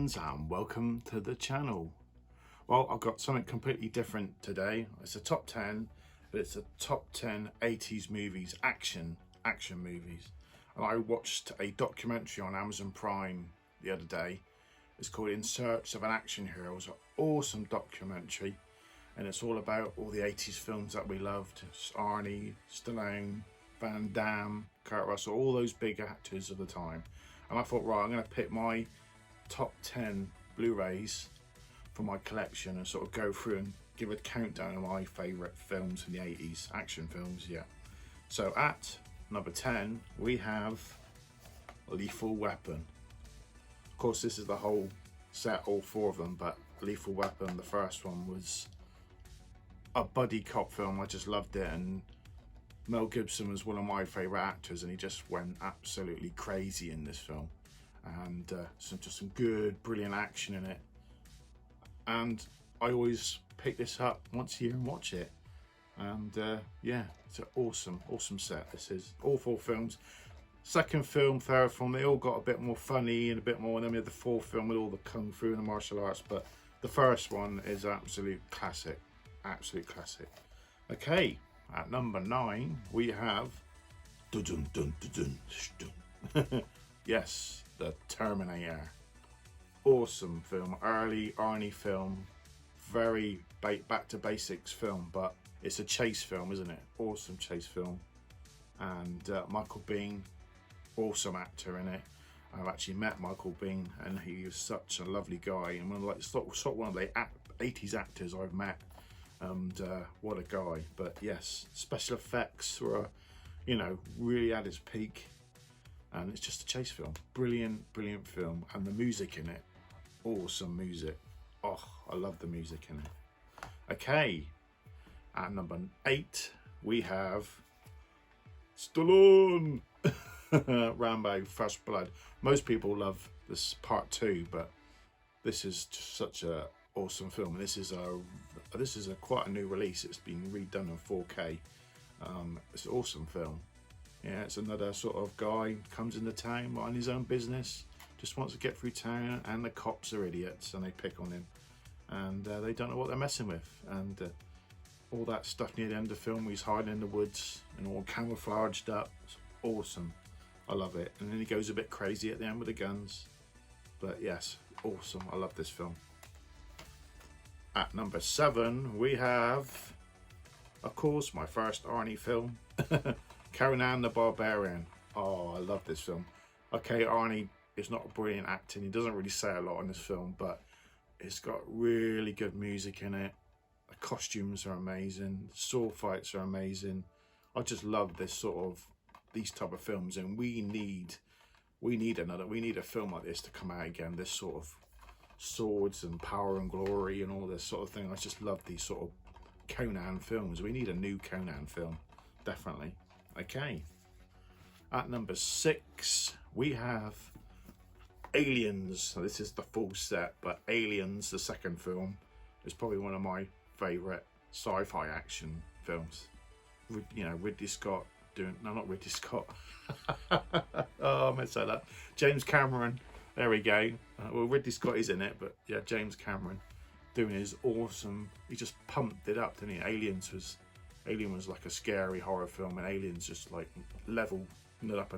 friends, and welcome to the channel. Well, I've got something completely different today. It's a top 10, but it's a top 10 80s movies, action movies. And I watched a documentary on Amazon Prime the other day. It's called In Search of an Action Hero. It's an awesome documentary, and it's all about all the 80s films that we loved. It's Arnie, Stallone, Van Damme, Kurt Russell, all those big actors of the time. And I thought, right, I'm going to pick my top 10 Blu-rays from my collection and sort of go through and give a countdown of my favourite films in the 80s, action films, yeah. So at number 10, we have Lethal Weapon. Of course, this is the whole set, all four of them, but Lethal Weapon, the first one, was a buddy cop film. I just loved it, and Mel Gibson was one of my favourite actors, and he just went absolutely crazy in this film. And just some good, brilliant action in it. And I always pick this up once a year and watch it. And yeah, it's an awesome set. This is all four films. Second film, third film, they all got a bit more funny and a bit more. And then we had the fourth film with all the kung fu and the martial arts. But the first one is absolute classic. Absolute classic. Okay, at number 9, we have yes, the Terminator. Awesome film, early Arnie film, very back to basics film, but it's a chase film, isn't it? Awesome chase film. And Michael Biehn, awesome actor in it. I've actually met Michael Biehn, and he was such a lovely guy, and one of the 80s actors I've met. And what a guy. But yes, special effects were, really at its peak. And it's just a chase film. Brilliant film. And the music in it, awesome music. Oh, I love the music in it. Okay, at number 8, we have Stallone. Rambo, First Blood. Most people love this part 2, but this is just such a awesome film. And this is quite a new release. It's been redone in 4K. It's an awesome film. Yeah, it's another sort of guy comes into town, mind his own business, just wants to get through town, and the cops are idiots and they pick on him, and they don't know what they're messing with, and all that stuff near the end of the film, he's hiding in the woods and all camouflaged up. It's awesome. I love it. And then he goes a bit crazy at the end with the guns. But yes, awesome. I love this film. At number 7, we have, of course, my first Arnie film, Conan the Barbarian. Oh, I love this film. Okay, Arnie is not brilliant acting. He doesn't really say a lot in this film, but it's got really good music in it. The costumes are amazing. The sword fights are amazing. I just love these type of films, and we need a film like this to come out again. This sort of swords and power and glory and all this sort of thing. I just love these sort of Conan films. We need a new Conan film, definitely. Okay, at number 6, we have Aliens. So this is the full set, but Aliens, the second film, is probably one of my favourite sci-fi action films. Ridley Scott not Ridley Scott. Oh, I messed that up. James Cameron. There we go. Well, Ridley Scott is in it, but yeah, James Cameron doing his awesome. He just pumped it up, didn't he? Alien was like a scary horror film, and Aliens just like leveled it up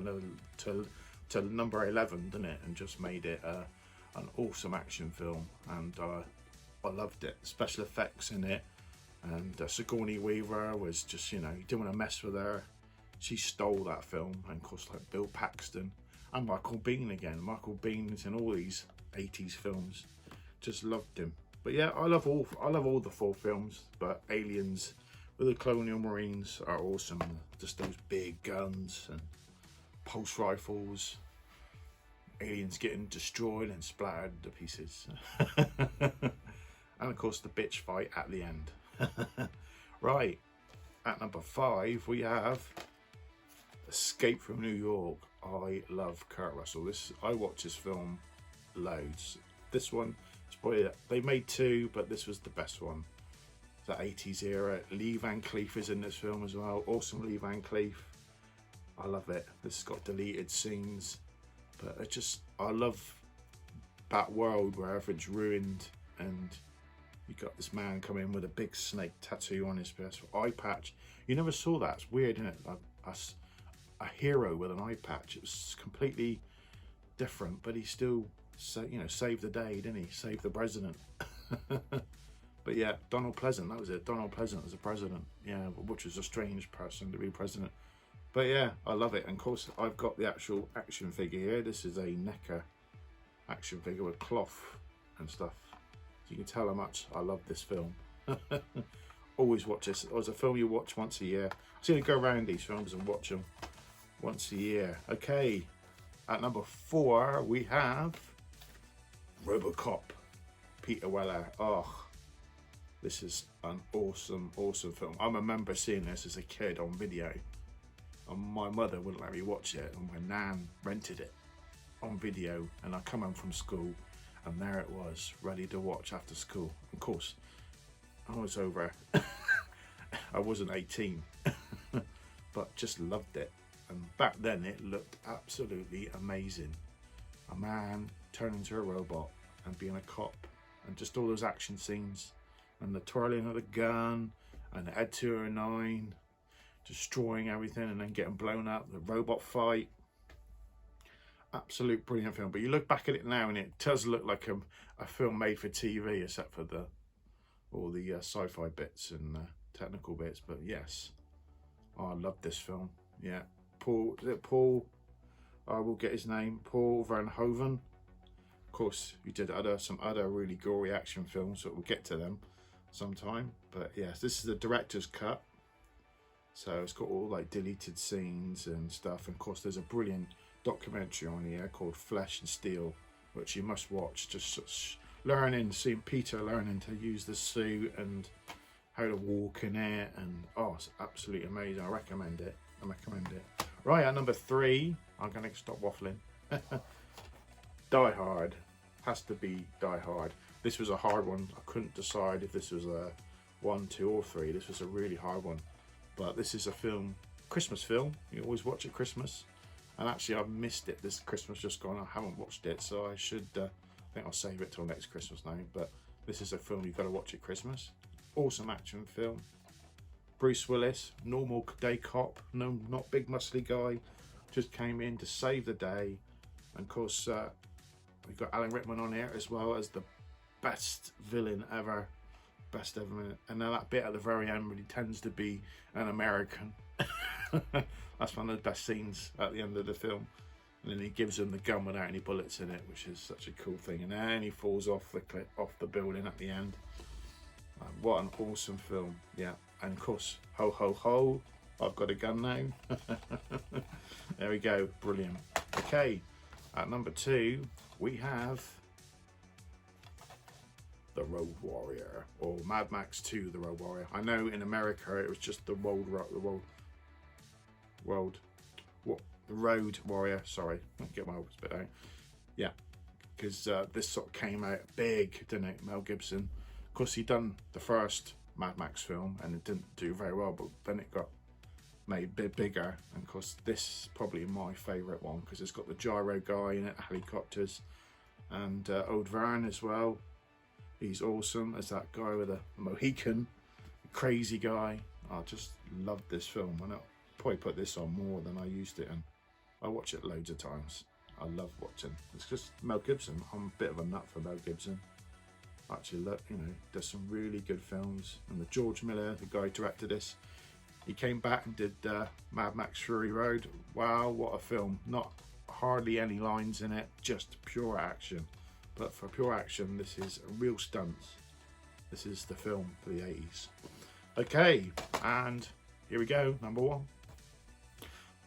to number 11, didn't it? And just made it an awesome action film, and I loved it. Special effects in it, and Sigourney Weaver was just, you didn't want to mess with her. She stole that film, and of course, like Bill Paxton and Michael Biehn again. Michael Biehn is in all these 80s films. Just loved him. But yeah, I love all the 4 films, but Aliens with the Colonial Marines are awesome. Just those big guns and pulse rifles. Aliens getting destroyed and splattered to pieces. And of course the bitch fight at the end. Right, at number 5 we have Escape from New York. I love Kurt Russell. I watch this film loads. This one is probably, they made 2, but this was the best one. The 80s era. Lee Van Cleef is in this film as well. Awesome Lee Van Cleef. I love it. This has got deleted scenes, but I love that world where everything's ruined, and you got this man come in with a big snake tattoo on his eye patch. You never saw that. It's weird, isn't it? A hero with an eye patch. It was completely different, but he still, saved the day, didn't he? Saved the president. But yeah, Donald Pleasant, that was it. Donald Pleasant as a president. Yeah, which was a strange person to be president. But yeah, I love it. And of course, I've got the actual action figure here. This is a NECA action figure with cloth and stuff. So you can tell how much I love this film. Always watch this. It was a film you watch once a year. I'm just going to go around these films and watch them once a year. Okay, at number 4, we have Robocop, Peter Weller. Oh, this is an awesome, awesome film. I remember seeing this as a kid on video, and my mother wouldn't let me watch it, and my nan rented it on video, and I come home from school, and there it was, ready to watch after school. Of course, I was over, I wasn't 18, but just loved it. And back then it looked absolutely amazing. A man turning into a robot and being a cop, and just all those action scenes, and the twirling of the gun, and the Ed 209, destroying everything and then getting blown up, the robot fight. Absolute brilliant film. But you look back at it now and it does look like a film made for TV, except for all the sci-fi bits and technical bits. But yes, I love this film. Yeah, Paul? I will get his name. Paul Verhoeven. Of course, he did some other really gory action films, so we'll get to them sometime. But yes, this is the director's cut. So it's got all like deleted scenes and stuff. And of course, there's a brilliant documentary on here called Flesh and Steel, which you must watch. Just seeing Peter learning to use the suit and how to walk in it, and oh, it's absolutely amazing. I recommend it. Right, at number 3, I'm gonna stop waffling. Die Hard. Has to be Die Hard. This was a hard one. I couldn't decide if this was a 1, 2 or 3. This was a really hard one. But this is a film, Christmas film. You always watch at Christmas. And actually I've missed it this Christmas just gone. I haven't watched it, so I should, I think I'll save it till next Christmas now. But this is a film you've got to watch at Christmas. Awesome action film. Bruce Willis, normal day cop, no, not big muscly guy, just came in to save the day. And of course, we've got Alan Rickman on here as well as the best villain ever. Best ever. And then that bit at the very end really tends to be an American. That's one of the best scenes at the end of the film. And then he gives him the gun without any bullets in it, which is such a cool thing. And then he falls off the building at the end. What an awesome film. Yeah. And of course, ho ho ho, I've got a gun now. There we go. Brilliant. Okay, at number 2 we have The Road Warrior, or Mad Max 2 The Road Warrior. I know in America it was just the Road Warrior. Sorry, get my words bit out. Yeah, because this sort of came out big, didn't it? Mel Gibson. Of course, he done the first Mad Max film and it didn't do very well, but then it got made a bit bigger. And of course, this is probably my favourite one because it's got the gyro guy in it, helicopters, and Old Vern as well. He's awesome as that guy with a Mohican, crazy guy. I just love this film, and I'll probably put this on more than I used it, and I watch it loads of times. I love watching. It's just Mel Gibson. I'm a bit of a nut for Mel Gibson. Actually, look, does some really good films. And the George Miller, the guy who directed this, he came back and did Mad Max Fury Road. Wow, what a film! Not hardly any lines in it, just pure action. But for pure action, this is real stunts. This is the film for the 80s. Okay, and here we go, number 1.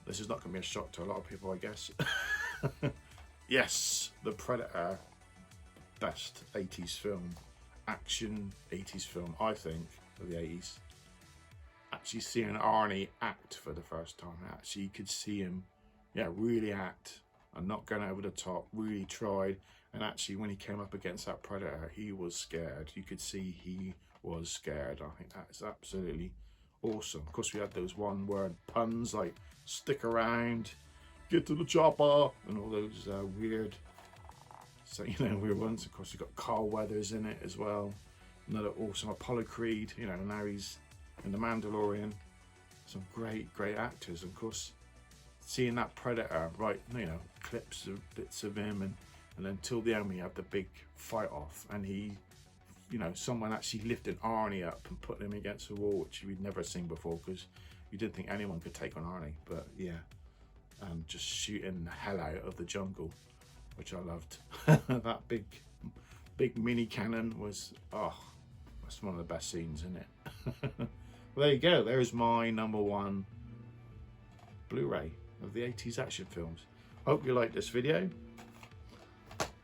This is not going to be a shock to a lot of people, I guess. Yes, The Predator. Best 80s film, action 80s film, I think, of the 80s. Actually seeing Arnie act for the first time, actually you could see him, really act and not going over the top, really tried. And actually when he came up against that Predator, he was scared. You could see he was scared. I think that is absolutely awesome. Of course, we had those one-word puns like stick around, get to the chopper, and all those weird So, you know, we once, of course, we've got Carl Weathers in it as well. Another awesome Apollo Creed, you know, now he's in The Mandalorian. Some great actors. Of course, seeing that Predator, right, you know, clips of bits of him, and then till the end we have the big fight off, and he, you know, someone actually lifted Arnie up and put him against the wall, which we'd never seen before, because you didn't think anyone could take on Arnie. But yeah, and just shooting the hell out of the jungle, which I loved. That big mini cannon was, oh, that's one of the best scenes in it. Well, there you go. There's my #1 Blu-ray of the 80s action films. Hope you liked this video.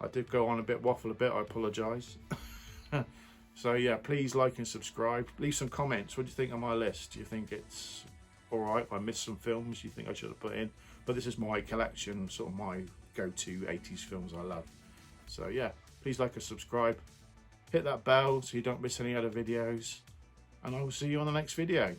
I did go on a bit, waffle a bit, I apologise. So yeah, please like and subscribe. Leave some comments. What do you think of my list? Do you think it's alright? If I missed some films you think I should have put in? But this is my collection, sort of my go-to 80s films I love. So yeah, please like and subscribe. Hit that bell so you don't miss any other videos. And I will see you on the next video.